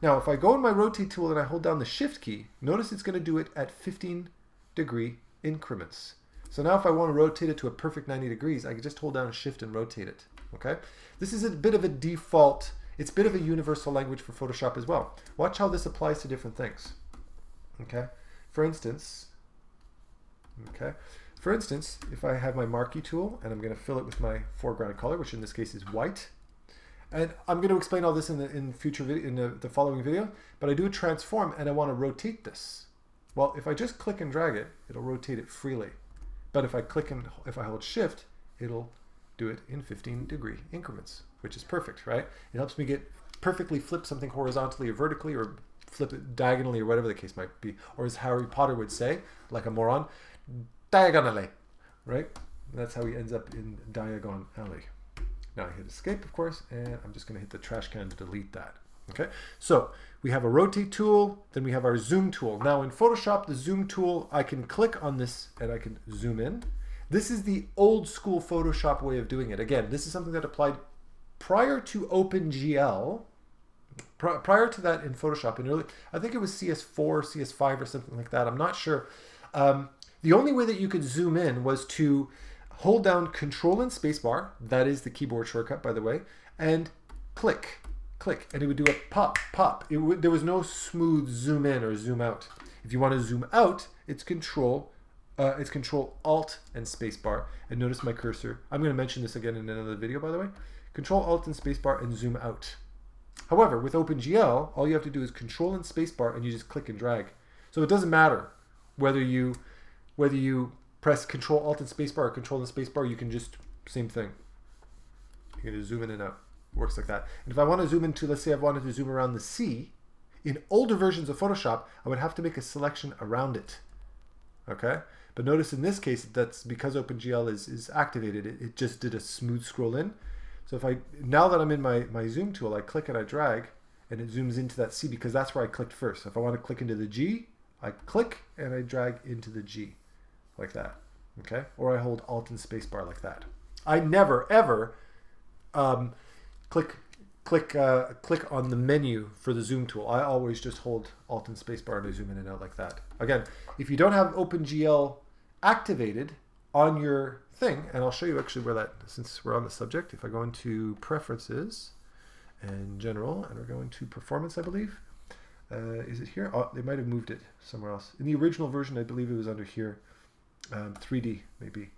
Now, if I go in my rotate tool and I hold down the Shift key, notice it's going to do it at 15-degree increments. So now if I want to rotate it to a perfect 90 degrees, I can just hold down Shift and rotate it. Okay? This is a bit of a default, it's a bit of a universal language for Photoshop as well. Watch how this applies to different things. Okay? For instance, if I have my Marquee tool and I'm going to fill it with my foreground color, which in this case is white, and I'm going to explain all this in the following video, but I do a transform and I want to rotate this. Well, if I just click and drag it, it'll rotate it freely. But if I hold Shift, it'll do it in 15-degree increments, which is perfect, right? It helps me get perfectly flip something horizontally or vertically, or flip it diagonally, or whatever the case might be. Or as Harry Potter would say, like a moron, diagonally, right? And that's how he ends up in Diagon Alley. Now I hit escape, of course, and I'm just going to hit the trash can to delete that. Okay, so we have a rotate tool, then we have our zoom tool. Now in Photoshop, the zoom tool, I can click on this and I can zoom in. This is the old school Photoshop way of doing it. Again, this is something that applied prior to OpenGL, prior to that in Photoshop. And early, I think it was CS4, CS5 or something like that. I'm not sure. The only way that you could zoom in was to hold down Control and Spacebar. That is the keyboard shortcut, by the way, and click, and it would do a pop, pop. There was no smooth zoom in or zoom out. If you want to zoom out, it's Control Alt and Spacebar. And notice my cursor. I'm going to mention this again in another video, by the way. Control Alt and Spacebar and zoom out. However, with OpenGL, all you have to do is Control and Spacebar, and you just click and drag. So it doesn't matter whether you press Control Alt and Spacebar or Control and Spacebar. You can just same thing. You're going to zoom in and out. It works like that. And if I want to zoom into, let's say I wanted to zoom around the sea, in older versions of Photoshop, I would have to make a selection around it. Okay? But notice in this case, that's because OpenGL is activated. It just did a smooth scroll in. So if now that I'm in my zoom tool, I click and I drag, and it zooms into that C because that's where I clicked first. So if I want to click into the G, I click and I drag into the G, like that. Okay? Or I hold Alt and Spacebar like that. I never ever click on the menu for the zoom tool. I always just hold Alt and Spacebar and I zoom in and out like that. Again, if you don't have OpenGL activated on your thing, and I'll show you actually where that, since we're on the subject, if I go into Preferences and General, and we're going to Performance, I believe. Is it here? Oh, they might have moved it somewhere else. In the original version, I believe it was under here. 3D, maybe.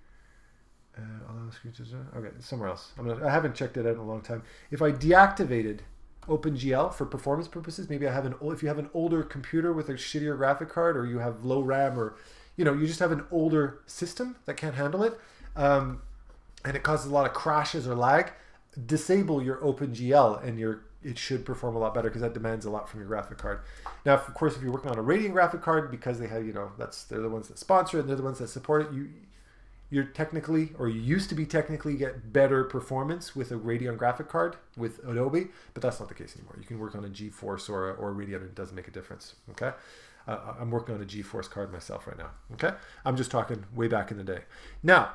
Okay, somewhere else. I haven't checked it out in a long time. If I deactivated OpenGL for performance purposes, maybe if you have an older computer with a shittier graphic card, or you have low RAM, or you just have an older system that can't handle it, and it causes a lot of crashes or lag, disable your OpenGL and it should perform a lot better, because that demands a lot from your graphic card. Now, of course, if you're working on a Radeon graphic card, because they have, they're the ones that sponsor it and they're the ones that support it, you're technically, or you used to be technically, get better performance with a Radeon graphic card with Adobe, but that's not the case anymore. You can work on a GeForce or a Radeon, and it doesn't make a difference. Okay, I'm working on a GeForce card myself right now. Okay, I'm just talking way back in the day. Now,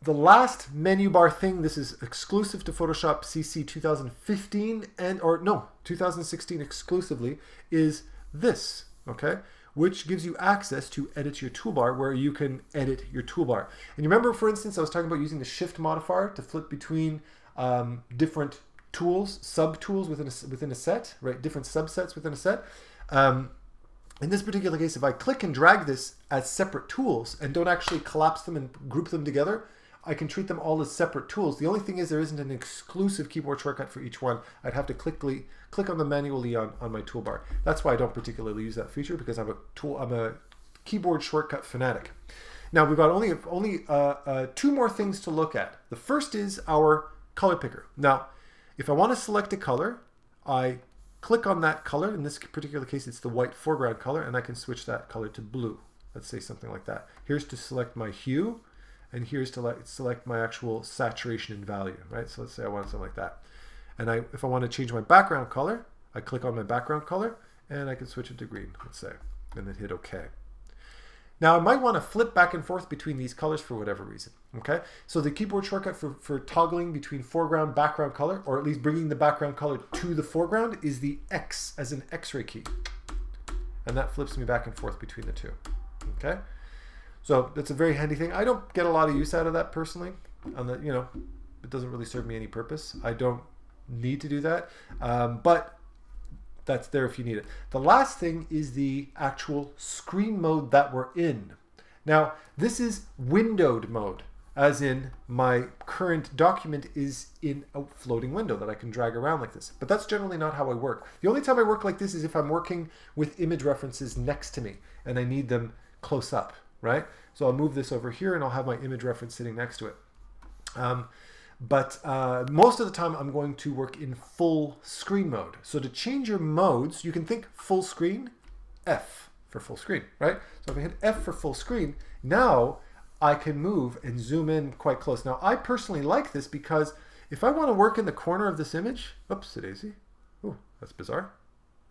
the last menu bar thing, this is exclusive to Photoshop CC 2015 or 2016 exclusively, is this. Okay, which gives you access to edit your toolbar, where you can edit your toolbar. And you remember, for instance, I was talking about using the shift modifier to flip between different tools, sub-tools within a set, right? Different subsets within a set. In this particular case, if I click and drag this as separate tools and don't actually collapse them and group them together, I can treat them all as separate tools. The only thing is there isn't an exclusive keyboard shortcut for each one. I'd have to click on them manually on my toolbar. That's why I don't particularly use that feature, because I'm a keyboard shortcut fanatic. Now we've got only two more things to look at. The first is our color picker. Now, if I want to select a color, I click on that color. In this particular case, it's the white foreground color, and I can switch that color to blue. Let's say something like that. Here's to select my hue, and here's to select my actual saturation and value, right? So let's say I want something like that. And if I want to change my background color, I click on my background color, and I can switch it to green, let's say, and then hit OK. Now I might want to flip back and forth between these colors for whatever reason, okay? So the keyboard shortcut for toggling between foreground, background color, or at least bringing the background color to the foreground, is the X as an X-ray key. And that flips me back and forth between the two, okay? So that's a very handy thing. I don't get a lot of use out of that personally. It doesn't really serve me any purpose. I don't need to do that, but that's there if you need it. The last thing is the actual screen mode that we're in. Now, this is windowed mode, as in my current document is in a floating window that I can drag around like this. But that's generally not how I work. The only time I work like this is if I'm working with image references next to me and I need them close up, right? So I'll move this over here and I'll have my image reference sitting next to it. But most of the time I'm going to work in full screen mode. So to change your modes, you can think full screen, F for full screen, right? So if I hit F for full screen, now I can move and zoom in quite close. Now I personally like this because if I want to work in the corner of this image, oops, daisy. Oh, that's bizarre.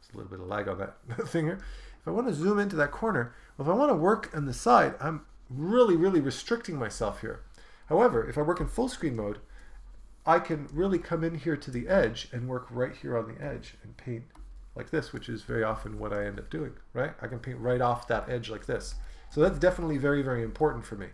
There's a little bit of lag on that thing here. If I want to zoom into that corner, well, if I want to work on the side, I'm really restricting myself here. However, if I work in full screen mode, I can really come in here to the edge and work right here on the edge and paint like this, which is very often what I end up doing, right? I can paint right off that edge like this. So that's definitely very important for me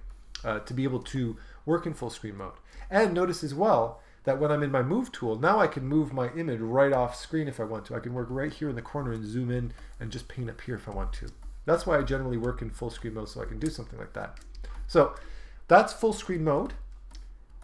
to be able to work in full screen mode. And notice as well that when I'm in my move tool, now I can move my image right off screen if I want to. I can work right here in the corner and zoom in and just paint up here if I want to. That's why I generally work in full screen mode, so I can do something like that. So that's full screen mode.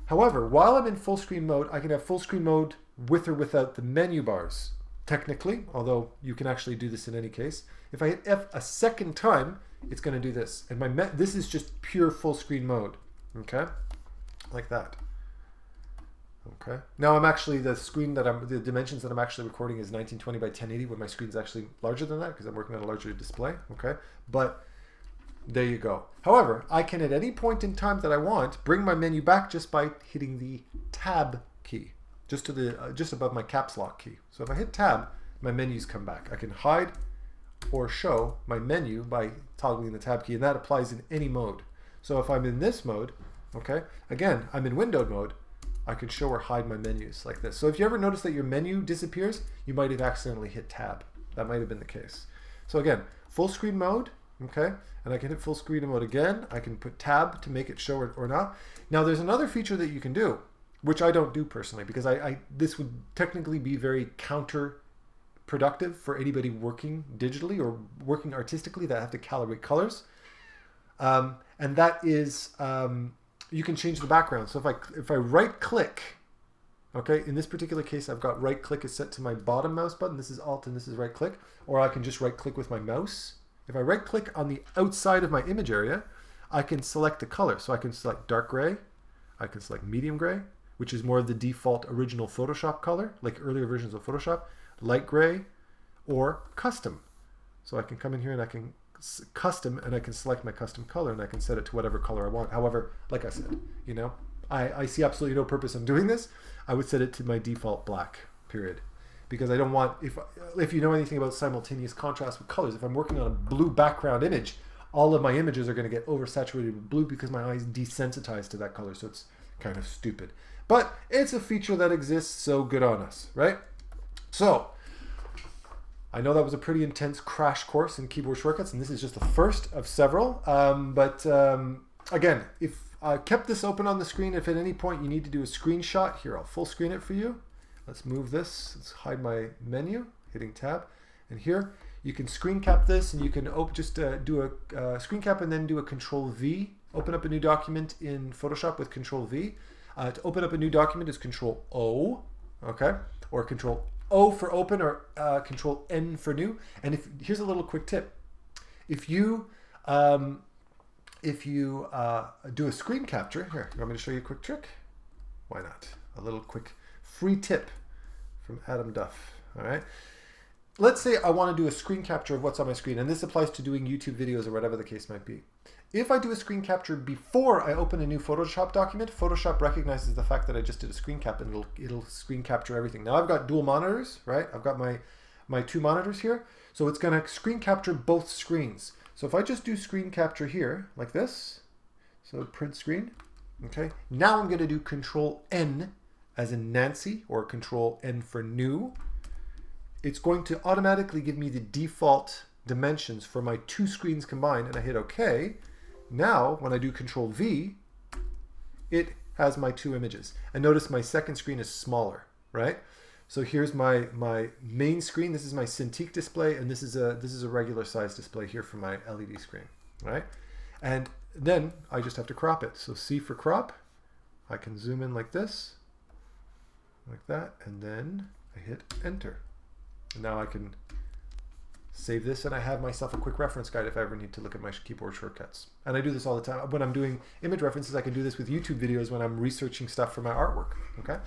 However, while I'm in full screen mode, I can have full screen mode with or without the menu bars. Technically, although you can actually do this in any case. If I hit F a second time, it's going to do this. And this is just pure full screen mode. Okay? Like that. Okay. Now I'm actually, the dimensions that I'm actually recording is 1920 by 1080 when my screen's actually larger than that because I'm working on a larger display. Okay? But there you go. However, I can at any point in time that I want bring my menu back just by hitting the tab key, just to the just above my caps lock key. So if I hit tab, my menus come back. I can hide or show my menu by toggling the tab key, and that applies in any mode. So if I'm in this mode, okay, again, I'm in windowed mode, I can show or hide my menus like this. So if you ever notice that your menu disappears, you might have accidentally hit tab. That might have been the case. So again, full screen mode, okay, and I can hit full screen mode again. I can put tab to make it show or not. Now there's another feature that you can do, which I don't do personally because this would technically be very counterproductive for anybody working digitally or working artistically that have to calibrate colors. And that is, you can change the background. So if I right click, okay, in this particular case, I've got right click is set to my bottom mouse button. This is Alt and this is right click, or I can just right click with my mouse. If I right click on the outside of my image area, I can select the color. So I can select dark gray, I can select medium gray, which is more of the default original Photoshop color, like earlier versions of Photoshop, light gray, or custom. So I can come in here and I can custom, and I can select my custom color and I can set it to whatever color I want. However, like I said, you know, I see absolutely no purpose in doing this. I would set it to my default black, period. Because I don't want, if you know anything about simultaneous contrast with colors, if I'm working on a blue background image, all of my images are going to get oversaturated with blue because my eyes desensitized to that color. So it's kind of stupid. But it's a feature that exists, so good on us, right? So I know that was a pretty intense crash course in keyboard shortcuts, and this is just the first of several. Again, if I kept this open on the screen, if at any point you need to do a screenshot, here, I'll full screen it for you. Let's move this. Let's hide my menu, hitting tab. And here, you can screen cap this, and you can do a screen cap and then do a Control V. Open up a new document in Photoshop with Control V. To open up a new document is Control O, okay? Or Control O for open, or Control N for new. And here's a little quick tip. If you do a screen capture, here, you want me to show you a quick trick? Why not? A little quick free tip from Adam Duff, all right? Let's say I want to do a screen capture of what's on my screen, and this applies to doing YouTube videos or whatever the case might be. If I do a screen capture before I open a new Photoshop document, Photoshop recognizes the fact that I just did a screen cap, and it'll screen capture everything. Now I've got dual monitors, right? I've got my two monitors here, so it's going to screen capture both screens. So if I just do screen capture here, like this, so print screen, okay? Now I'm going to do Control N as in Nancy, or Control N for new. It's going to automatically give me the default dimensions for my two screens combined, and I hit OK. Now, when I do Control V, it has my two images. And notice my second screen is smaller, right? So here's my main screen. This is my Cintiq display, and this is a regular size display here for my LED screen, right? And then I just have to crop it. So C for crop. I can zoom in like this, like that, and then I hit Enter. And now I can save this, and I have myself a quick reference guide if I ever need to look at my keyboard shortcuts. And I do this all the time. When I'm doing image references, I can do this with YouTube videos when I'm researching stuff for my artwork, okay?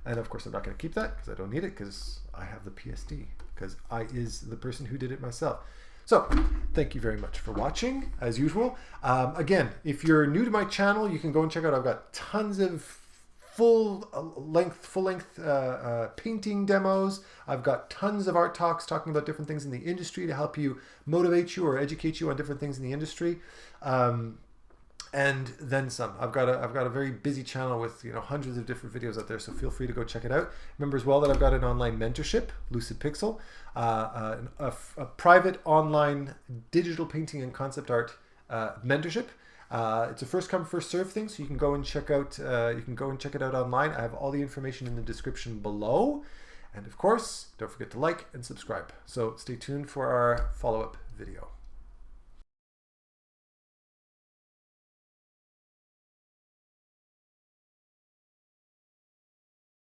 And of course, I'm not going to keep that because I don't need it, because I have the PSD, because I is the person who did it myself. So thank you very much for watching, as usual. Again, if you're new to my channel, you can go and check out, I've got tons of full-length painting demos. I've got tons of art talks talking about different things in the industry to help you motivate you or educate you on different things in the industry. And then some. I've got a very busy channel with hundreds of different videos out there, so feel free to go check it out. Remember as well that I've got an online mentorship, LucidPixel, a private online digital painting and concept art mentorship. It's a first come first serve thing, so you can go and check out it out online. I have all the information in the description below, and of course, don't forget to like and subscribe. So stay tuned for our follow-up video.